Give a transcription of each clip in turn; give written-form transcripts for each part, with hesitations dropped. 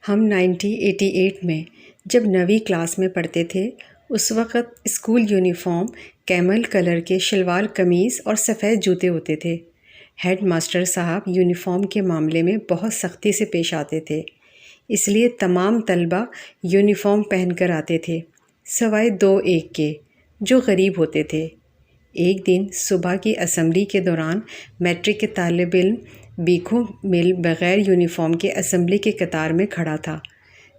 ہم 1988 میں جب 9ویں کلاس میں پڑھتے تھے اس وقت اسکول یونیفارم کیمل کلر کے شلوار قمیض اور سفید جوتے ہوتے تھے۔ ہیڈ ماسٹر صاحب یونیفارم کے معاملے میں بہت سختی سے پیش آتے تھے، اس لیے تمام طلبہ یونیفارم پہن کر آتے تھے سوائے 2-1 کے جو غریب ہوتے تھے۔ ایک دن صبح کی اسمبلی کے دوران میٹرک کے طالب علم بیکھو مل بغیر یونیفارم کے اسمبلی کے قطار میں کھڑا تھا۔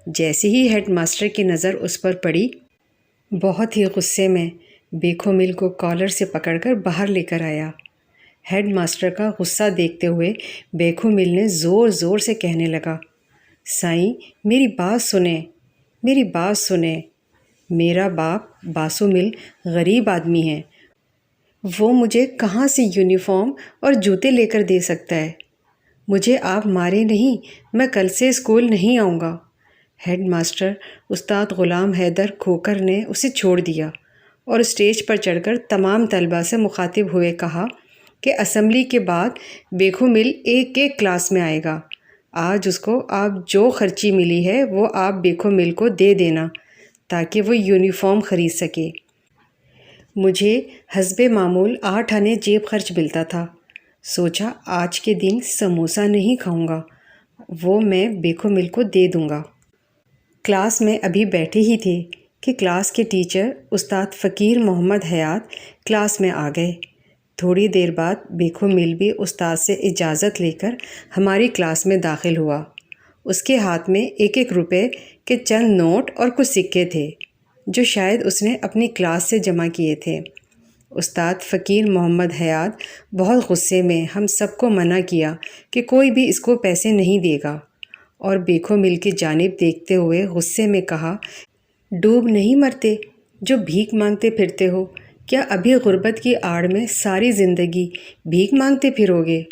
جیسے ہی ہیڈ ماسٹر کی نظر اس پر پڑی، بہت ہی غصے میں بیکھو مل کو کالر سے پکڑ کر باہر لے کر آیا۔ ہیڈ ماسٹر کا غصہ دیکھتے ہوئے بیکھو مل نے زور زور سے کہنے لگا، سائیں میری بات سنیں، میری بات سنیں۔ میرا باپ باسو مل غریب آدمی ہے، وہ مجھے کہاں سے یونیفارم اور جوتے لے کر دے سکتا ہے؟ مجھے آپ مارے نہیں، میں کل سے اسکول نہیں آؤں گا۔ ہیڈ ماسٹر استاد غلام حیدر کھوکھر نے اسے چھوڑ دیا اور اسٹیج پر چڑھ کر تمام طلبہ سے مخاطب ہوئے کہا کہ اسمبلی کے بعد بیکھو مل ایک کلاس میں آئے گا۔ آج اس کو آپ جو خرچی ملی ہے وہ آپ بیکھو مل کو دے دینا تاکہ وہ یونیفارم خرید سکے۔ مجھے حسب معمول 8 آنے جیب خرچ ملتا تھا، سوچا آج کے دن سموسہ نہیں کھاؤں گا، وہ میں بیکھو مل کو دے دوں گا۔ کلاس میں ابھی بیٹھے ہی تھے کہ کلاس کے ٹیچر استاد فقیر محمد حیات کلاس میں آ گئے۔ تھوڑی دیر بعد بیکھو مل بھی استاد سے اجازت لے کر ہماری کلاس میں داخل ہوا۔ اس کے ہاتھ میں 1 روپے کے چند نوٹ اور کچھ سکے تھے جو شاید اس نے اپنی کلاس سے جمع کیے تھے۔ استاد فقیر محمد حیات بہت غصے میں ہم سب کو منع کیا کہ کوئی بھی اس کو پیسے نہیں دے گا، اور بیکھو مل کی جانب دیکھتے ہوئے غصے میں کہا، ڈوب نہیں مرتے جو بھیک مانگتے پھرتے ہو؟ کیا ابھی غربت کی آڑ میں ساری زندگی بھیک مانگتے پھرو گے؟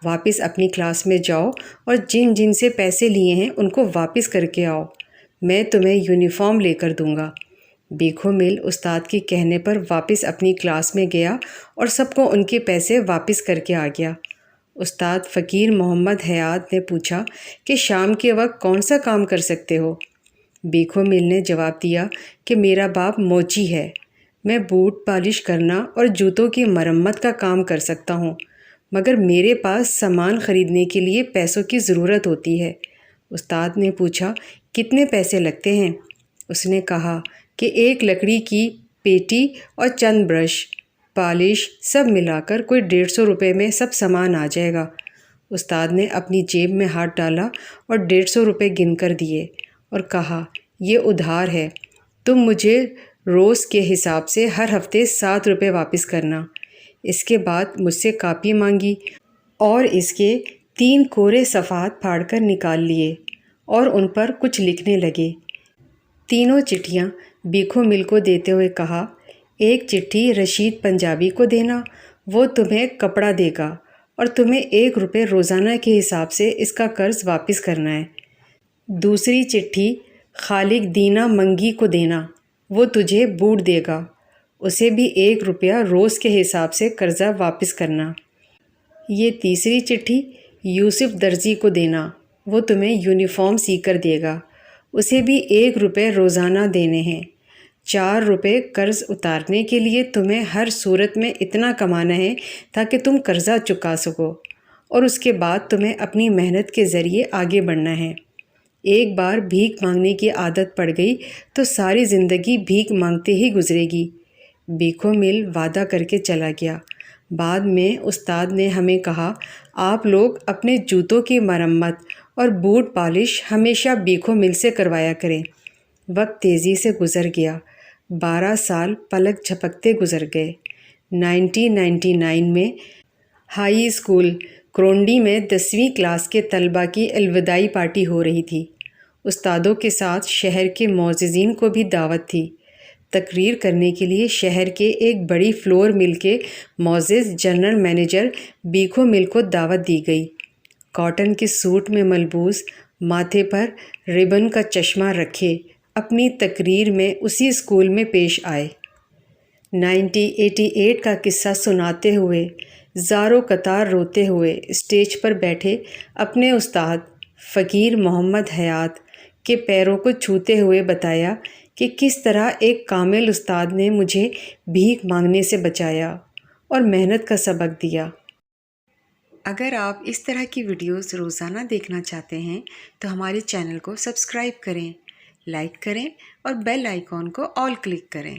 واپس اپنی کلاس میں جاؤ اور جن جن سے پیسے لیے ہیں ان کو واپس کر کے آؤ، میں تمہیں یونیفارم لے کر دوں گا۔ بیکھو مل استاد کے کہنے پر واپس اپنی کلاس میں گیا اور سب کو ان کے پیسے واپس کر کے آ گیا۔ استاد فقیر محمد حیات نے پوچھا کہ شام کے وقت کون سا کام کر سکتے ہو؟ بیکھو مل نے جواب دیا کہ میرا باپ موچی ہے، میں بوٹ پالش کرنا اور جوتوں کی مرمت کا کام کر سکتا ہوں، مگر میرے پاس سامان خریدنے کے لیے پیسوں کی ضرورت ہوتی ہے۔ استاد نے پوچھا کتنے پیسے لگتے ہیں؟ اس نے کہا کہ 1 لکڑی کی پیٹی اور چند برش، پالش سب ملا کر کوئی 150 روپے میں سب سامان آ جائے گا۔ استاد نے اپنی جیب میں ہاتھ ڈالا اور 150 روپے گن کر دیے اور کہا، یہ ادھار ہے، تم مجھے روز کے حساب سے ہر ہفتے 7 روپے واپس کرنا۔ اس کے بعد مجھ سے کاپی مانگی اور اس کے 3 کورے صفحات پھاڑ کر نکال لیے اور ان پر کچھ لکھنے لگے۔ تینوں چٹھیاں بیکھو مل کو دیتے ہوئے کہا، ایک چٹھی رشید پنجابی کو دینا، وہ تمہیں کپڑا دے گا اور تمہیں 1 روپے روزانہ کے حساب سے اس کا قرض واپس کرنا ہے۔ دوسری چٹھی خالق دینا منگی کو دینا، وہ تجھے بوٹ دے گا، اسے بھی 1 روپیہ روز کے حساب سے قرضہ واپس کرنا۔ یہ تیسری چٹھی یوسف درزی کو دینا، وہ تمہیں یونیفارم سی کر دے گا، اسے بھی 1 روپے روزانہ دینے ہیں۔ 4 روپے قرض اتارنے کے لیے تمہیں ہر صورت میں اتنا کمانا ہے تاکہ تم قرضہ چکا سکو، اور اس کے بعد تمہیں اپنی محنت کے ذریعے آگے بڑھنا ہے۔ ایک بار بھیک مانگنے کی عادت پڑ گئی تو ساری زندگی بھیک مانگتے ہی گزرے گی۔ بیکھو مل وعدہ کر کے چلا گیا۔ بعد میں استاد نے ہمیں کہا، آپ لوگ اپنے جوتوں کی مرمت اور بوٹ پالش ہمیشہ بیکھو مل سے کروایا کریں۔ وقت تیزی سے گزر گیا، 12 سال پلک جھپکتے گزر گئے۔ 1999 میں ہائی اسکول کرونڈی میں 10ویں کلاس کے طلبہ کی الوداعی پارٹی ہو رہی تھی۔ استادوں کے ساتھ شہر کے معززین کو بھی دعوت تھی۔ تقریر کرنے کے لیے شہر کے ایک بڑی فلور مل کے معزز جنرل مینیجر بیکھو مل کو دعوت دی گئی۔ کاٹن کے سوٹ میں ملبوس، ماتھے پر ربن کا چشمہ رکھے، اپنی تقریر میں اسی اسکول میں پیش آئے۔ 1988 کا قصہ سناتے ہوئے زارو قطار روتے ہوئے اسٹیج پر بیٹھے اپنے استاد فقیر محمد حیات کے پیروں کو چھوتے ہوئے بتایا کہ کس طرح ایک کامل استاد نے مجھے بھیک مانگنے سے بچایا اور محنت کا سبق دیا۔ اگر آپ اس طرح کی ویڈیوز روزانہ دیکھنا چاہتے ہیں تو ہمارے چینل کو سبسکرائب کریں، لائک کریں اور بیل آئیکن کو آل کلک کریں۔